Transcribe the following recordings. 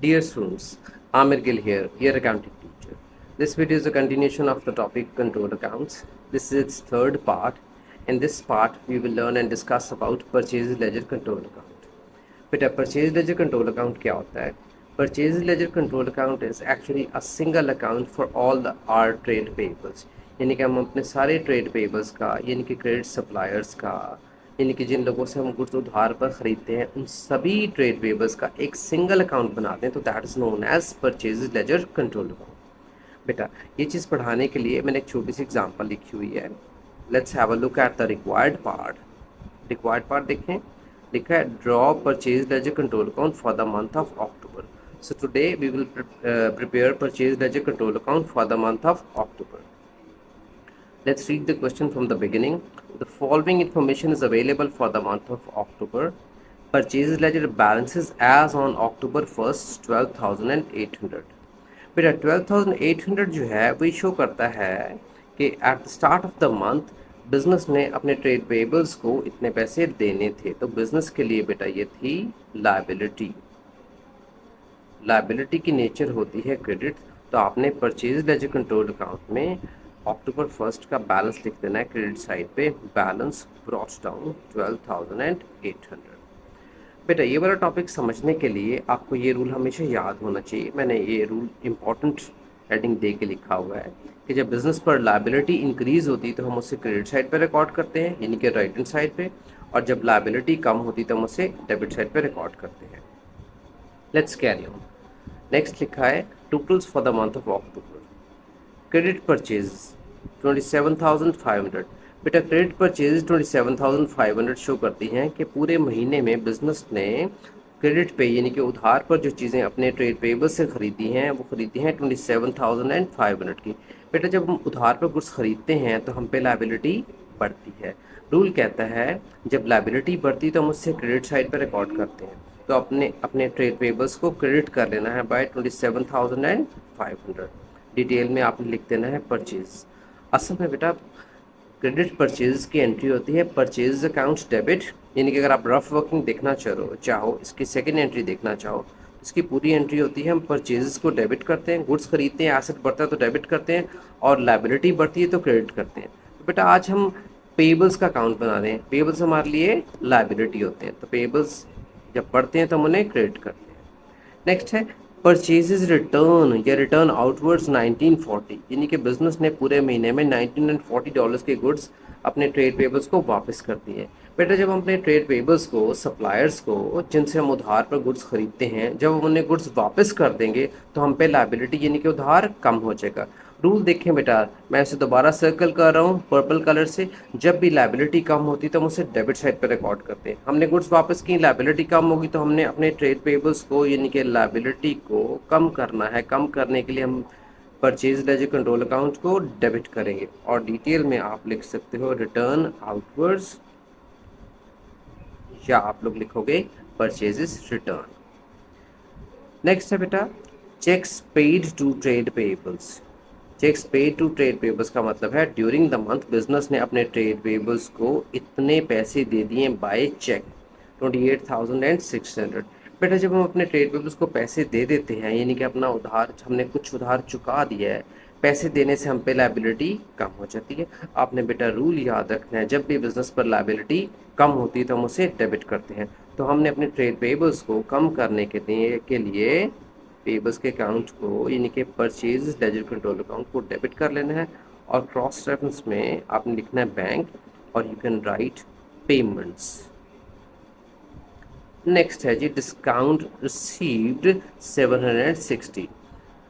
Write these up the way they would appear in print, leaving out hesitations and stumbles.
Dear students, Amir Gill here, your accounting teacher. This video is a continuation of the topic control accounts. This is its third part. In this part, we will learn and discuss about purchase ledger control account. बेटा purchase ledger control account क्या होता है? Purchase ledger control account is actually a single account for all our trade payables. यानी कि हम अपने सारे trade payables का, यानी कि क्रेडिट सप्लायर्स का, यानी कि जिन लोगों से हम गुड्स उधार पर ख़रीदते हैं, उन सभी ट्रेड पेबल्स का एक सिंगल अकाउंट बनाते हैं, तो that is known as purchase ledger control account. बेटा ये चीज़ पढ़ाने के लिए मैंने एक छोटी सी एग्जांपल लिखी हुई है। Let's have a look at the required part. Required part देखें, लिखा है draw purchase ledger control account for the month of October. So today we will prepare purchase ledger control account for the month of October. Let's read the question from the beginning. The following information is available for the month of October. Purchase ledger balances as on October 1st 12,800. बेटा 12,800 जो है वही show करता है कि at the start of the month business ने अपने trade payables को इतने पैसे देने थे, तो बिजनेस के लिए बेटा ये थी लायबिलिटी। लायबिलिटी की नेचर होती है क्रेडिट, तो आपने परचेज लेजर कंट्रोल अकाउंट में अक्टूबर 1st का बैलेंस लिख देना है क्रेडिट साइड पे, बैलेंस ब्रॉट डाउन 12,800। बेटा ये वाला टॉपिक समझने के लिए आपको ये रूल हमेशा याद होना चाहिए। मैंने ये रूल इम्पोर्टेंट हेडिंग दे के लिखा हुआ है कि जब बिजनेस पर लायबिलिटी इंक्रीज होती है तो हम उसे क्रेडिट साइड पे रिकॉर्ड करते हैं, यानी कि राइट हैंड साइड पे, और जब लायबिलिटी कम होती है तो हम उसे डेबिट साइड पे रिकॉर्ड करते हैं। Let's carry on. नेक्स्ट लिखा है totals for the month of October. Credit purchase 27,500। बेटा क्रेडिट परचेज 27,500 शो करती हैं कि पूरे महीने में बिजनेस ने क्रेडिट पे यानी कि उधार पर जो चीज़ें अपने ट्रेड पेबल से ख़रीदी हैं वो ख़रीदी हैं 27,500 की। बेटा जब हम उधार पर गुड्स ख़रीदते हैं तो हम पे लायबिलिटी बढ़ती है। रूल कहता है जब लायबिलिटी बढ़ती तो हम उससे क्रेडिट साइड पर रिकॉर्ड करते हैं, तो अपने अपने ट्रेड पेबल्स को क्रेडिट कर लेना है बाय 27,500। डिटेल में आपने लिख देना है परचेज। असल में बेटा क्रेडिट परचेज की एंट्री होती है परचेज अकाउंट डेबिट, यानी कि अगर आप रफ वर्किंग देखना चाहो इसकी सेकंड एंट्री देखना चाहो, इसकी पूरी एंट्री होती है हम परचेज को डेबिट करते हैं, गुड्स खरीदते हैं, एसेट बढ़ता है तो डेबिट करते हैं, और लायबिलिटी बढ़ती है तो क्रेडिट करते हैं। तो बेटा आज हम पेबल्स का अकाउंट बना रहे हैं। पेबल्स हमारे लिए लायबिलिटी होते हैं, तो पेबल्स जब बढ़ते हैं तो हम उन्हें क्रेडिट करते हैं। नेक्स्ट है परचेजेज रिटर्न या रिटर्न आउटवर्ड्स 1940, यानी कि बिजनेस ने पूरे महीने में $1940 के गुड्स अपने ट्रेड पेबल्स को वापस कर दिए। बेटा जब हम अपने ट्रेड पेबल्स को सप्लायर्स को जिनसे हम उधार पर गुड्स खरीदते हैं, जब हम उन्हें गुड्स वापस कर देंगे तो हम पे लायबिलिटी यानी कि उधार कम हो जाएगा। रूल देखें बेटा, मैं इसे दोबारा सर्कल कर रहा हूँ पर्पल कलर से। जब भी लायबिलिटी कम होती तो हम उसे डेबिट साइड पर रिकॉर्ड करते हैं। हमने गुड्स वापस की, लायबिलिटी कम होगी तो हमने अपने ट्रेड पेबल्स को यानी कि लायबिलिटी को कम करना है। कम करने के लिए हम परचेज लेजर कंट्रोल अकाउंट को डेबिट करेंगे, और डिटेल में आप लिख सकते हो रिटर्न आउटवर्ड्स, या आप लोग लिखोगे परचेजेस रिटर्न। नेक्स्ट है बेटा cheques paid to trade payables. Cheques paid to trade payables का मतलब है ड्यूरिंग द मंथ बिजनेस ने अपने ट्रेड पेबल्स को इतने पैसे दे दिए बाय चेक 28,600। बेटा जब हम अपने ट्रेड पेबल्स को पैसे दे देते हैं, यानी कि अपना उधार हमने कुछ उधार चुका दिया है, पैसे देने से हम पे लायबिलिटी कम हो जाती है। आपने बेटा रूल याद रखना है, जब भी बिजनेस पर लायबिलिटी कम होती है तो हम उसे डेबिट करते हैं। तो हमने अपने ट्रेड पेबल्स को कम करने के लिए पेबल्स के अकाउंट को यानी कि परचेज लेजर कंट्रोल अकाउंट को डेबिट कर लेना है, और क्रॉस रेफरेंस में आपने लिखना है बैंक, और you can write payments. Next है G discount received 760।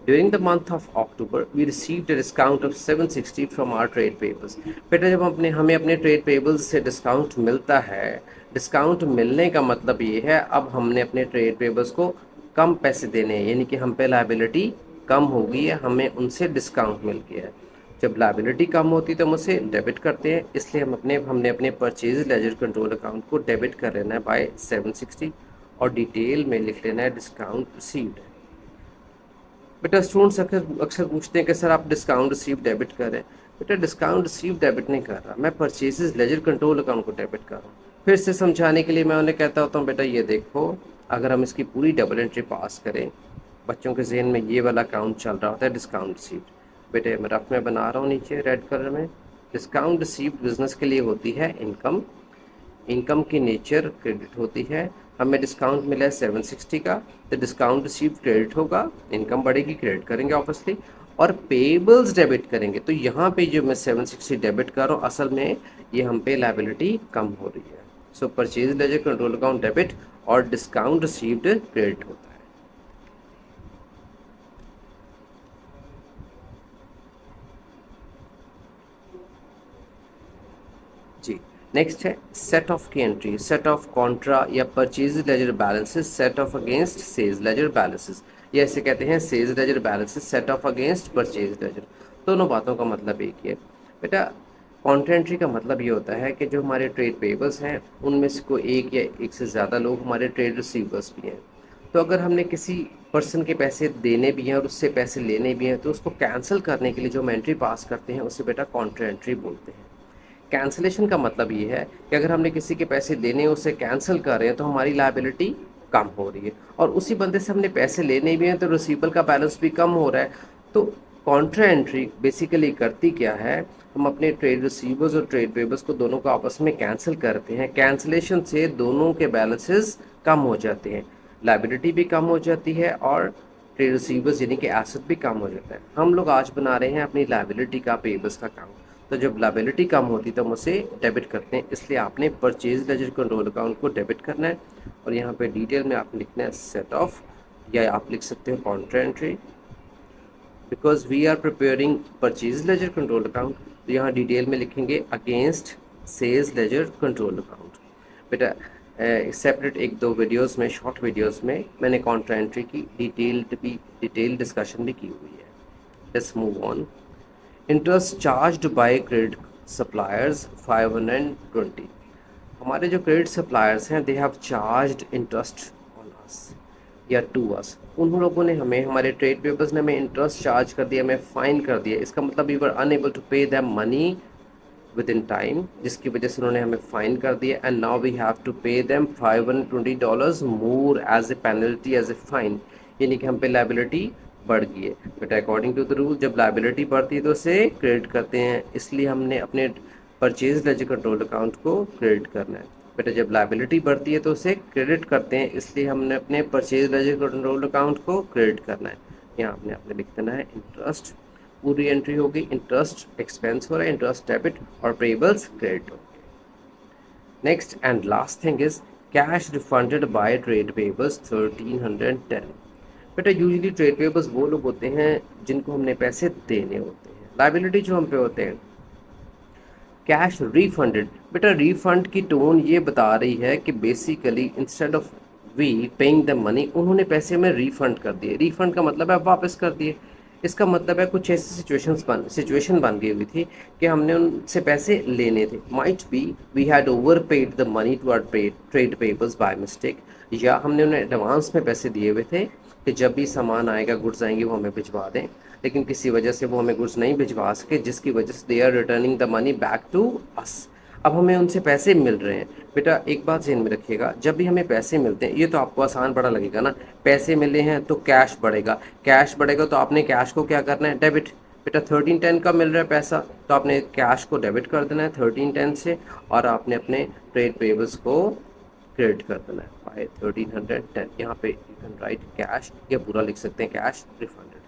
During the month of October we received a discount of 760 from our trade payables. बेटा जब हमें अपने ट्रेड पेबल्स से डिस्काउंट मिलता है, डिस्काउंट मिलने का मतलब ये है अब हमने अपने ट्रेड पेबल्स को कम पैसे देने हैं, यानी कि हम पे लायबिलिटी कम हो गई है, हमें उनसे डिस्काउंट मिल गया है। जब लायबिलिटी कम होती है तो हम उसे डेबिट करते हैं, इसलिए हमने अपने परचेज लेजर कंट्रोल अकाउंट को डेबिट कर लेना है बाय 760, और डिटेल में लिख लेना है डिस्काउंट रिसीव्ड। बेटा स्टूडेंट्स अक्सर पूछते हैं कि सर आप डिस्काउंट रिसीव डेबिट कर रहे हैं। बेटा डिस्काउंट रिसीव डेबिट नहीं कर रहा, मैं परचेजेस लेजर कंट्रोल अकाउंट को डेबिट कर रहा हूँ। फिर से समझाने के लिए मैं उन्हें कहता होता हूँ बेटा ये देखो, अगर हम इसकी पूरी डबल एंट्री पास करें बच्चों के जहन में ये वाला अकाउंट चल रहा होता है डिस्काउंट रिसीव्ड। बेटे मैं रफ में बना रहा हूँ नीचे रेड कलर में। डिस्काउंट रिसीव्ड बिजनेस के लिए होती है इनकम। इनकम की नेचर क्रेडिट होती है। हमें डिस्काउंट मिला है 760 का, तो डिस्काउंट रिसीव क्रेडिट होगा, इनकम बढ़ेगी, क्रेडिट करेंगे ऑब्वियसली, और पेबल्स डेबिट करेंगे। तो यहाँ पे जो मैं 760 डेबिट कर रहा हूँ, असल में ये हम पे लाइबिलिटी कम हो रही है। So purchase ledger control account debit और डिस्काउंट रिसीव्ड क्रेडिट होता है। जी, नेक्स्ट है सेट ऑफ की एंट्री। सेट ऑफ कॉन्ट्रा या purchase ledger balances set off against sales ledger balances, या इसे कहते हैं sales ledger balances set off against purchase ledger. दोनों बातों का मतलब एक ही है बेटा। कॉन्ट्रा एंट्री का मतलब ये होता है कि जो हमारे ट्रेड पेबल्स हैं उनमें से कोई एक या एक से ज़्यादा लोग हमारे ट्रेड रिसीवर्स भी हैं। तो अगर हमने किसी पर्सन के पैसे देने भी हैं और उससे पैसे लेने भी हैं, तो उसको कैंसिल करने के लिए जो हम एंट्री पास करते हैं उसे बेटा कॉन्ट्रा एंट्री बोलते हैं। कैंसिलेशन का मतलब ये है कि अगर हमने किसी के पैसे देने उसे कैंसिल कर रहे हैं तो हमारी लायबिलिटी कम हो रही है, और उसी बंदे से हमने पैसे लेने भी हैं तो रिसीवेबल का बैलेंस भी कम हो रहा है। तो कॉन्ट्रा एंट्री बेसिकली करती क्या है, हम अपने ट्रेड रिसीवर्स और ट्रेड पेबल्स को दोनों को आपस में कैंसिल करते हैं। कैंसिलेशन से दोनों के बैलेंसेस कम हो जाते हैं, लायबिलिटी भी कम हो जाती है और ट्रेड रिसीवर्स यानी कि एसेट भी कम हो जाता है। हम लोग आज बना रहे हैं अपनी लायबिलिटी का, पेबल्स का काम। तो जब लायबिलिटी कम होती है तो हम उसे डेबिट करते हैं, इसलिए आपने परचेज लेजर कंट्रोल अकाउंट को डेबिट करना है। और यहाँ पे डिटेल में आपने लिखना है सेट ऑफ, या आप लिख सकते हो contra entry, because we are preparing purchase ledger control account. तो यहाँ डिटेल में लिखेंगे against sales ledger control account. बेटा सेपरेट एक दो वीडियोस में, शॉर्ट वीडियोस में मैंने कॉन्ट्रा एंट्री की डिटेल डिस्कशन भी की हुई है। Let's move on. Interest charged by credit suppliers 520। हमारे जो क्रेडिट सप्लायर्स हैं they have charged interest on us या टू अस। उन लोगों ने हमें, हमारे ट्रेड पेपर्स ने हमें इंटरेस्ट चार्ज कर दिया, हमें फाइन कर दिया। इसका मतलब we were unable to pay them money within time, जिसकी वजह से उन्होंने हमें फाइन कर दिया। And now we have to pay them $520 more as a penalty, as a fine, यानी कि हम पे लाइबिलिटी बढ़ गई है। But according to the rule जब लाइबिलिटी बढ़ती है तो उसे क्रेडिट करते हैं, इसलिए हमने अपने परचेज लेजर कंट्रोल अकाउंट को क्रेडिट करना है। बेटा जब लाइबिलिटी बढ़ती है तो उसे क्रेडिट करते हैं, इसलिए हमने अपने परचेज लेजर कंट्रोल अकाउंट को क्रेडिट करना है। यहाँ आपने लिख देना है इंटरेस्ट, पूरी एंट्री होगी, इंटरेस्ट एक्सपेंस हो रहा है, इंटरेस्ट डेबिट, और पेबल्स क्रेडिट होंगे। Next and last thing is cash refunded by trade payables 1310। बेटा यूजुअली ट्रेड पेबल्स वो लोग होते हैं जिनको हमने पैसे देने होते हैं, लाइबिलिटी जो हम पे होते हैं। कैश रिफंडेड, बेटा रिफंड की टोन ये बता रही है कि basically instead of we paying the money, उन्होंने पैसे में रिफंड कर दिए। रिफंड का मतलब है वापस कर दिए। इसका मतलब है कुछ ऐसी सिचुएशन बन गई हुई थी कि हमने उनसे पैसे लेने थे। Might be we had over paid the money to our trade payables by mistake, या हमने उन्हें एडवांस में पैसे दिए हुए थे कि जब भी सामान आएगा, गुड्स आएंगे, वो हमें भिजवा दें, लेकिन किसी वजह से वो हमें गुड्स नहीं भिजवा सके, जिसकी वजह से they are returning the money back to us. अब हमें उनसे पैसे मिल रहे हैं। बेटा एक बात ध्यान में रखिएगा, जब भी हमें पैसे मिलते हैं, ये तो आपको आसान बड़ा लगेगा ना, पैसे मिले हैं तो कैश बढ़ेगा, कैश बढ़ेगा तो आपने कैश को क्या करना है, डेबिट। बेटा 1310 का मिल रहा है पैसा, तो आपने कैश को डेबिट कर देना है 1310 से, और आपने अपने ट्रेड पेबल्स को क्रेडिट कर देना है बाय 1310। यहाँ पे यू कैन राइट कैश, या पूरा लिख सकते हैं कैश रिफंडेड।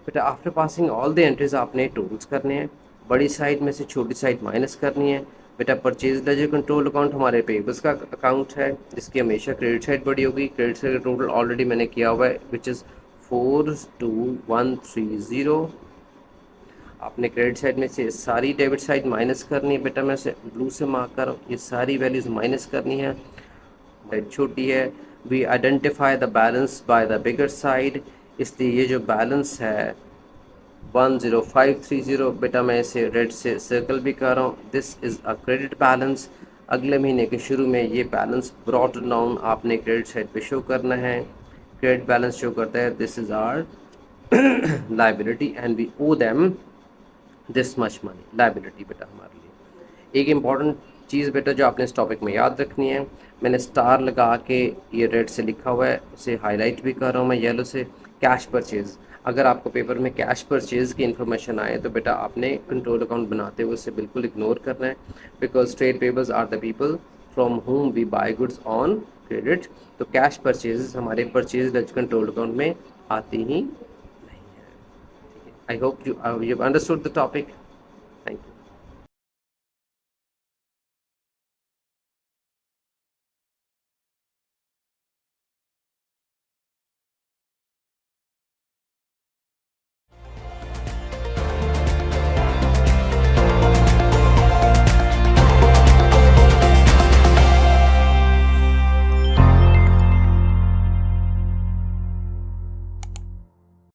बेटा after passing all the entries आपने टोटल्स करने हैं, बड़ी साइड में से छोटी साइड माइनस करनी है। बेटा परचेज लेजर कंट्रोल अकाउंट हमारे पेबल्स का अकाउंट है, जिसकी हमेशा क्रेडिट साइड बड़ी होगी। क्रेडिट साइड का टोटल ऑलरेडी मैंने किया हुआ है, विच इज़ 42130। आपने क्रेडिट साइड में से सारी डेबिट साइड माइनस करनी है। बेटा मैं इसे ब्लू से मार्क कर रहा हूँ, ये सारी वैल्यूज़ माइनस करनी है, छोटी है। We identify the balance by the bigger side, इसलिए ये जो बैलेंस है 10530, बेटा मैं इसे रेड से सर्कल भी कर रहा हूँ, this is a credit balance. अगले महीने के शुरू में ये बैलेंस ब्रॉट डाउन आपने क्रेडिट साइड पे शो करना है। क्रेडिट बैलेंस शो करता है this is our liability and we owe them this much money, liability बेटा हमारे लिए। एक इम्पॉर्टेंट चीज़ बेटा जो आपने इस टॉपिक में याद रखनी है, मैंने स्टार लगा के ये रेड से लिखा हुआ है, उसे हाईलाइट भी कर रहा हूँ मैं येलो से, कैश परचेज। अगर आपको पेपर में कैश परचेज की इन्फॉर्मेशन आए तो बेटा आपने कंट्रोल अकाउंट बनाते हुए उसे बिल्कुल इग्नोर करना है, because trade payables are the people from whom we buy goods on credit. तो कैश परचेजेस हमारे परचेज ledger कंट्रोल अकाउंट में आती ही नहीं है। I hope you understood the topic.